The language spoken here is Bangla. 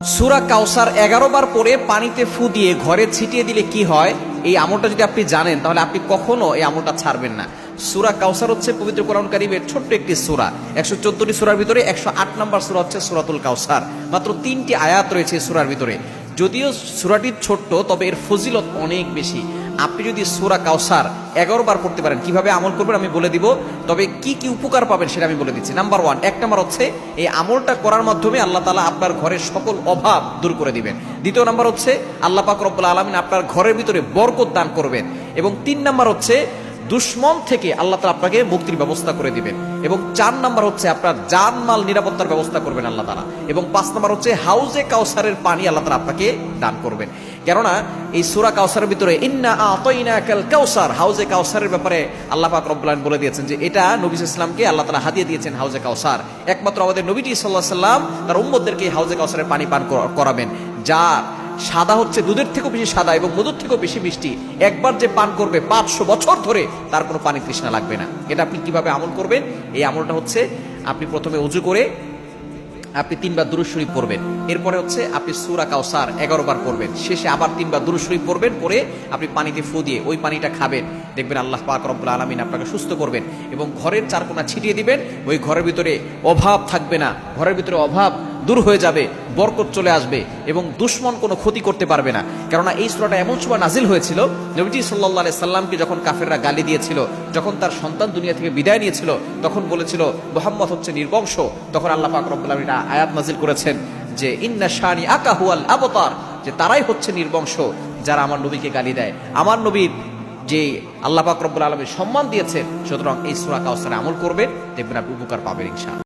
সূরা কাউসার 11 বার পরে পানিতে ফু দিয়ে ঘরে ছিটিয়ে দিলে কি হয়, এই আমলটা যদি আপনি জানেন তাহলে আপনি কখনো এই আমলটা ছাড়বেন না। সূরা কাউসার হচ্ছে পবিত্র কোরআন কারীমের ছোট্ট একটি সূরা। 114টি সূরার ভিতরে 108 নম্বর সূরা হচ্ছে সূরাতুল কাউসার। মাত্র 3টি আয়াত রয়েছে সূরার ভিতরে। যদিও সূরাটি ছোট্ট, তবে এর ফজিলত অনেক বেশি। আপনি যদি সূরা কাউসার 11 বার পড়তে পারেন, কিভাবে আমল করবেন আমি বলে দিব, তবে কি কি উপকার পাবেন সেটা আমি বলে দিচ্ছি। নাম্বার 1, 1 নাম্বার হচ্ছে এই আমলটা করার মাধ্যমে আল্লাহ তাআলা আপনার ঘরের সকল অভাব দূর করে দিবেন। দ্বিতীয় নাম্বার হচ্ছে আল্লাহ পাক রব্বুল আলামিন আপনার ঘরের ভিতরে বরকত দান করবেন। এবং 3 নাম্বার হচ্ছে দুশ্মন থেকে আল্লাহ তাআলা আপনাকে মুক্তির ব্যবস্থা করে দিবেন। এবং 4 নাম্বার হচ্ছে আপনার জানমাল নিরাপত্তার ব্যবস্থা করবেন আল্লাহ তাআলা। এবং 5 নাম্বার হচ্ছে হাউজে কাউসারের পানি আল্লাহ তাআলা আপনাকে দান করবেন। কেননা এই সূরা কাউসারের ভিতরে ইন্না আতাইনাকাল কাউসার, হাউজে কাউসারের ব্যাপারে আল্লাহ পাক রব্বুল আলামিন বলে দিয়েছেন যে এটা নবী সাল্লাল্লাহু আলাইহি ওয়াসাল্লামকে আল্লাহ তাআলা হাদিয়া দিয়েছেন হাউজে কাউসার। একমাত্র আমাদের নবীজি সাল্লাল্লাহু আলাইহি ওয়াসাল্লাম তার উম্মতদেরকে হাউজে কাউসারের পানি পান করাবেন, যা সাদা হচ্ছে দুধের থেকেও বেশি সাদা এবং মধুর থেকেও বেশি মিষ্টি। একবার যে পান করবে 500 বছর ধরে তার কোনো পানি তৃষ্ণা লাগবে না। এটা আপনি কিভাবে আমল করবেন? এই আমলটা হচ্ছে আপনি প্রথমে ওযু করে আপনি 3 বার দুরূদ শরীফ পড়বেন। এরপরে হচ্ছে আপনি সূরা কাউসার 11 বার পড়বেন। শেষে আবার 3 বার দুরূদ শরীফ পড়বেন, পরে আপনি পানিতে ফু দিয়ে ওই পানিটা খাবেন। দেখবেন আল্লাহ পাক রব্বুল আলামিন আপনাকে সুস্থ করবেন এবং ঘরের চারকোনা ছিটিয়ে দিবেন। ওই ঘরের ভিতরে অভাব থাকবে না, ঘরের ভিতরে অভাব দূর হয়ে যাবে, বরকত চলে আসবে এবং দুশমন কোনো ক্ষতি করতে পারবে না। কেননা এই সূরাটা এমন সময় নাজিল হয়েছিল, নবীজি সাল্লাল্লাহু আলাইহি সাল্লামকে যখন কাফেররা গালি দিয়েছিল, যখন তার সন্তান দুনিয়া থেকে বিদায় নিয়েছিল, তখন বলেছিল মুহাম্মদ হচ্ছে নির্বংশ। তখন আল্লাহ পাক রব্বুল আলামিন আয়াত নাজিল করেছেন যে ইন্না শানি আকা হুয়াল আবতার, যে তারাই হচ্ছে নির্বংশ যারা আমার নবীকে গালি দেয়। আমার নবীর যে আল্লাহ পাক রব্বুল আলামিন সম্মান দিয়েছেন, সুতরাং এই সূরা কাউসারে আমল করবেন, দেখবেন আপনি উপকার পাবেন ইনশাআল্লাহ।